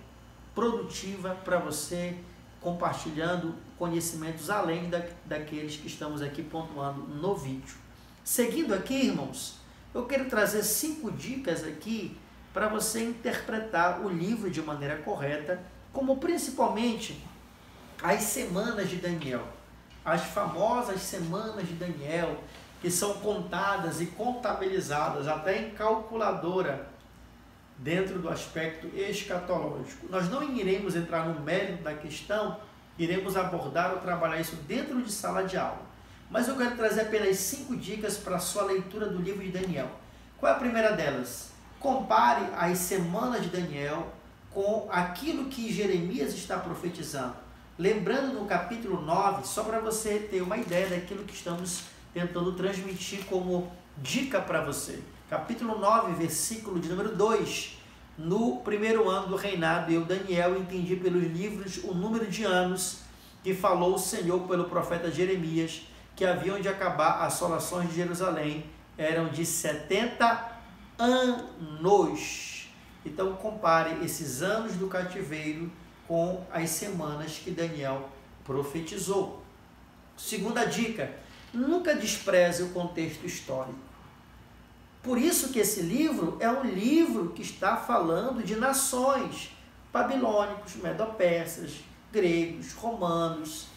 Speaker 1: produtiva para você, compartilhando conhecimentos além daqueles que estamos aqui pontuando no vídeo. Seguindo aqui, irmãos, eu quero trazer 5 dicas aqui para você interpretar o livro de maneira correta, como principalmente as semanas de Daniel, as famosas semanas de Daniel, que são contadas e contabilizadas até em calculadora dentro do aspecto escatológico. Nós não iremos entrar no mérito da questão, iremos abordar ou trabalhar isso dentro de sala de aula. Mas eu quero trazer apenas 5 dicas para a sua leitura do livro de Daniel. Qual é a primeira delas? Compare as semanas de Daniel com aquilo que Jeremias está profetizando. Lembrando no capítulo 9, só para você ter uma ideia daquilo que estamos tentando transmitir como dica para você. Capítulo 9, versículo de número 2. No primeiro ano do reinado, eu, Daniel, entendi pelos livros o número de anos que falou o Senhor pelo profeta Jeremias, que haviam de acabar as assolações de Jerusalém, eram de 70 anos. Então compare esses anos do cativeiro com as semanas que Daniel profetizou. Segunda dica: nunca despreze o contexto histórico. Por isso que esse livro é um livro que está falando de nações, babilônicos, medo-persas, gregos, romanos.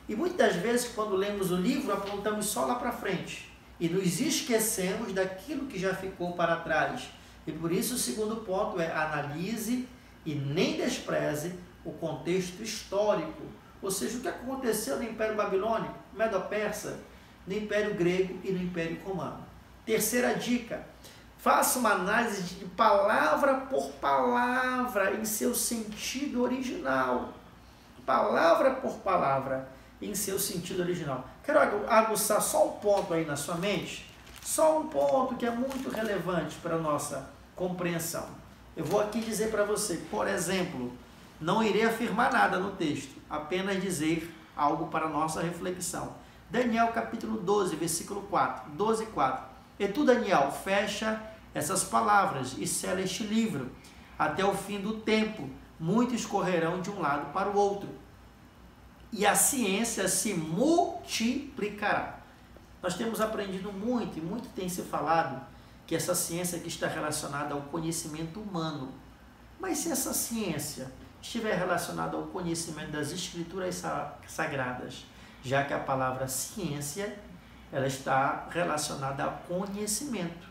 Speaker 1: E muitas vezes, quando lemos o livro, apontamos só lá para frente e nos esquecemos daquilo que já ficou para trás. E por isso o segundo ponto é: analise e nem despreze o contexto histórico, ou seja, o que aconteceu no Império Babilônico, Medo-Persa, no Império Grego e no Império Romano. Terceira dica: faça uma análise de palavra por palavra em seu sentido original. Palavra por palavra em seu sentido original. Quero aguçar só um ponto aí na sua mente, só um ponto que é muito relevante para a nossa compreensão. Eu vou aqui dizer para você, por exemplo, não irei afirmar nada no texto, apenas dizer algo para a nossa reflexão. Daniel capítulo 12, versículo 4, 12, 4. E tu, Daniel, fecha essas palavras e sela este livro. Até o fim do tempo, muitos correrão de um lado para o outro, e a ciência se multiplicará. Nós temos aprendido muito, e muito tem se falado, que essa ciência que está relacionada ao conhecimento humano. Mas se essa ciência estiver relacionada ao conhecimento das Escrituras Sagradas, já que a palavra ciência, ela está relacionada ao conhecimento.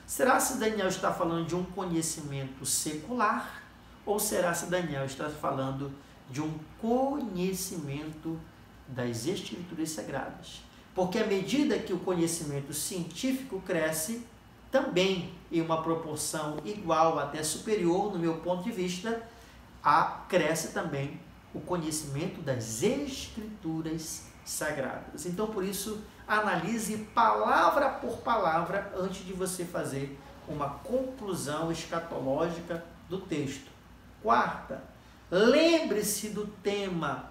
Speaker 1: Será se Daniel está falando de um conhecimento secular, ou será se Daniel está falando de um conhecimento das Escrituras Sagradas? Porque à medida que o conhecimento científico cresce, também em uma proporção igual, até superior, no meu ponto de vista, cresce também o conhecimento das Escrituras Sagradas. Então, por isso, analise palavra por palavra antes de você fazer uma conclusão escatológica do texto. Quarta, lembre-se do tema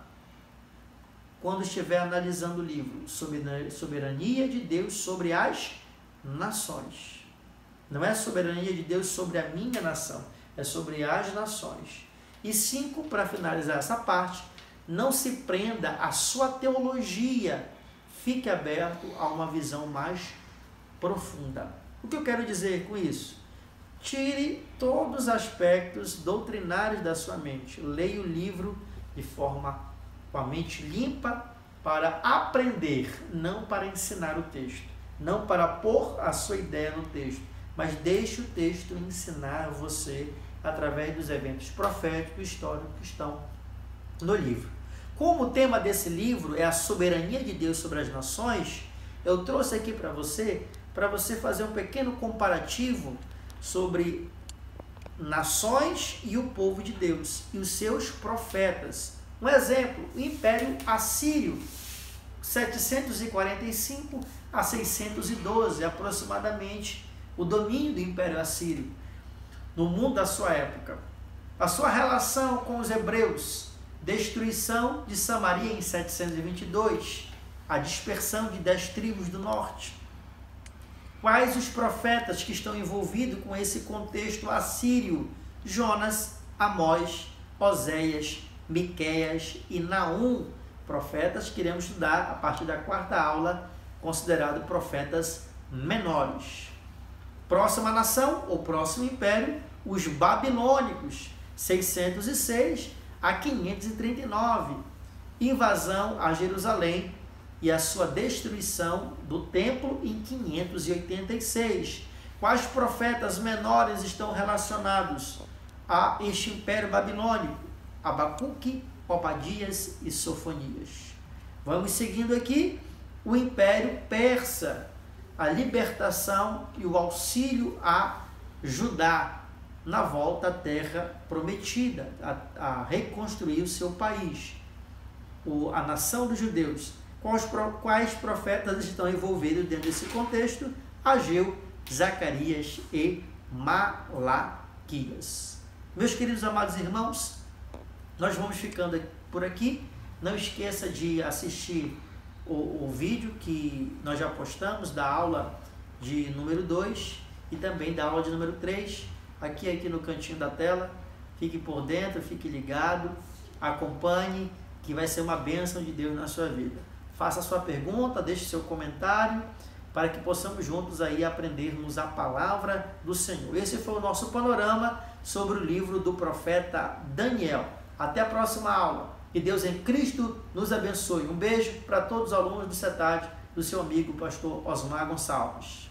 Speaker 1: quando estiver analisando o livro: soberania de Deus sobre as nações. Não é soberania de Deus sobre a minha nação, é sobre as nações. E 5, para finalizar essa parte, não se prenda à sua teologia, fique aberto a uma visão mais profunda. O que eu quero dizer com isso? Tire todos os aspectos doutrinários da sua mente, leia o livro de forma com a mente limpa para aprender, não para ensinar o texto, não para pôr a sua ideia no texto, mas deixe o texto ensinar você através dos eventos proféticos e históricos que estão no livro. Como o tema desse livro é a soberania de Deus sobre as nações, eu trouxe aqui para você fazer um pequeno comparativo sobre nações e o povo de Deus e os seus profetas. Um exemplo: o Império Assírio, 745 a 612, aproximadamente, o domínio do Império Assírio no mundo da sua época. A sua relação com os hebreus: destruição de Samaria em 722, a dispersão de 10 tribos do norte. Quais os profetas que estão envolvidos com esse contexto assírio? Jonas, Amós, Oséias, Miqueias e Naum, profetas que iremos estudar a partir da quarta aula, considerados profetas menores. Próxima nação, ou próximo império, os babilônicos, 606 a 539, invasão a Jerusalém e a sua destruição do templo em 586. Quais profetas menores estão relacionados a este império babilônico? Abacuque, Obadias e Sofonias. Vamos seguindo aqui: o Império Persa, a libertação e o auxílio a Judá na volta à terra prometida, a reconstruir o seu país, a nação dos judeus. Quais profetas estão envolvidos dentro desse contexto? Ageu, Zacarias e Malaquias. Meus queridos amados irmãos, nós vamos ficando por aqui. Não esqueça de assistir o vídeo que nós já postamos da aula de número 2 e também da aula de número 3, aqui no cantinho da tela. Fique por dentro, fique ligado, acompanhe, que vai ser uma bênção de Deus na sua vida. Faça a sua pergunta, deixe seu comentário para que possamos juntos aí aprendermos a palavra do Senhor. Esse foi o nosso panorama sobre o livro do profeta Daniel. Até a próxima aula. Que Deus em Cristo nos abençoe. Um beijo para todos os alunos do CETAD, do seu amigo pastor Osmar Gonçalves.